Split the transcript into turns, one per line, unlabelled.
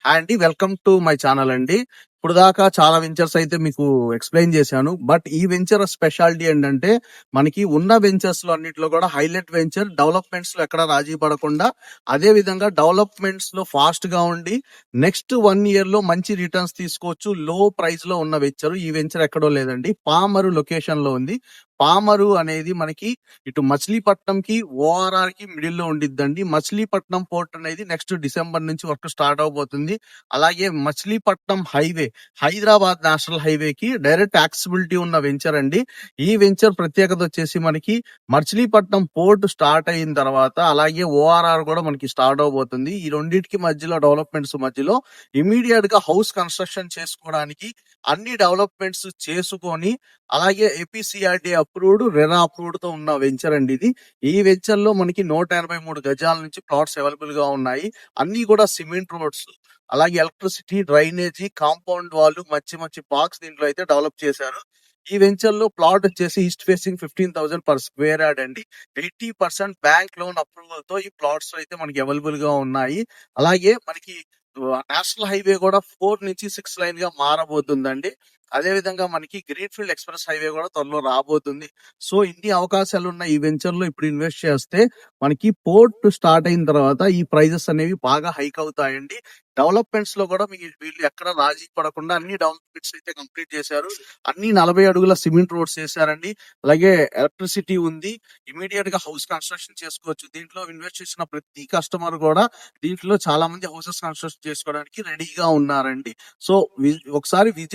Hi అండి. Welcome to my channel అండి. ఇప్పుడు దాకా చాలా వెంచర్స్ అయితే మీకు ఎక్స్‌ప్లెయిన్ చేశాను. బట్ ఈ వెంచర్ స్పెషాలిటీ ఏంటంటే, మనకి ఉన్న వెంచర్స్‌లో అన్నిట్లో కూడా హైలైట్ వెంచర్ డెవలప్‌మెంట్స్‌లో ఎక్కడ రాజీ పడకుండా, అదే విధంగా డెవలప్‌మెంట్స్‌లో ఫాస్ట్‌గా ఉండి, నెక్స్ట్ 1 ఇయర్‌లో మంచి రిటర్న్స్ తీసుకోవచ్చు. లో ప్రైస్‌లో ఉన్న వెంచర్. ఈ వెంచర్ ఎక్కడో లేదండి. పామరు లొకేషన్‌లో ఉంది. పామరు అనేది మనకి ఇటు మచిలీపట్నంకి, ఓఆర్ఆర్‌కి మిడిల్‌లో ఉండిద్దండి. మచిలీపట్నం పోర్ట్ అనేది నెక్స్ట్ డిసెంబర్ నుంచి వర్క్ స్టార్ట్ అవబోతుంది. అలాగే మచిలీపట్నం హైవే, హైదరాబాద్ నేషనల్ హైవేకి డైరెక్ట్ యాక్సెసిబిలిటీ ఉన్న వెంచర్ అండి. ఈ వెంచర్ ప్రత్యేకత వచ్చేసి మనకి మచిలీపట్నం పోర్ట్ స్టార్ట్ అయిన తర్వాత అలాగే ఓఆర్ఆర్ కూడా మనకి స్టార్ట్ అవబోతుంది. ఈ రెండింటికి మధ్యలో డెవలప్మెంట్స్ మధ్యలో ఇమీడియట్ గా హౌస్ కన్స్ట్రక్షన్ చేసుకోవడానికి అన్ని డెవలప్మెంట్స్ చేసుకొని అలాగే ఏపీసీఆర్డీ అప్రూవ్డ్, రెరా అప్రూవ్డ్ తో ఉన్న వెంచర్ అండి ఇది. ఈ వెంచర్ లో మనకి 183 గజాల నుంచి ప్లాట్స్ అవైలబుల్ గా ఉన్నాయి. అన్ని కూడా సిమెంట్ రోడ్స్, అలాగే ఎలక్ట్రిసిటీ, డ్రైనేజీ, కాంపౌండ్ వాళ్ళు, మంచి మంచి పార్క్స్ దీంట్లో అయితే డెవలప్ చేశారు. ఈ వెంచర్ లో ప్లాట్ వచ్చేసి east facing 15,000 per square yard అండి. 80% బ్యాంక్ లోన్ అప్రూవల్ తో ఈ ప్లాట్స్ అయితే మనకి అవైలబుల్ గా ఉన్నాయి. అలాగే మనకి నేషనల్ హైవే కూడా 4 నుంచి 6 లైన్ గా మారబోతుందండి. అదే విధంగా మనకి గ్రీన్ ఫీల్డ్ ఎక్స్ప్రెస్ హైవే కూడా త్వరలో రాబోతుంది. సో ఇన్ని అవకాశాలు ఉన్న ఈ వెంచర్ లో ఇప్పుడు ఇన్వెస్ట్ చేస్తే మనకి పోర్ట్ స్టార్ట్ అయిన తర్వాత ఈ ప్రైజెస్ అనేవి బాగా హైక్ అవుతాయండి. డెవలప్మెంట్స్ లో కూడా వీళ్ళు ఎక్కడ రాజీ పడకుండా అన్ని డెవలప్మెంట్స్ అయితే కంప్లీట్ చేశారు. అన్ని 40 అడుగుల సిమెంట్ రోడ్స్ చేశారండి. అలాగే ఎలక్ట్రిసిటీ ఉంది. ఇమీడియట్ గా హౌస్ కన్స్ట్రక్షన్ చేసుకోవచ్చు. దీంట్లో ఇన్వెస్ట్ చేసిన ప్రతి కస్టమర్ కూడా దీంట్లో చాలా మంది హౌసెస్ కన్స్ట్రక్షన్ చేసుకోవడానికి రెడీగా ఉన్నారండి. సో ఒకసారి విజిట్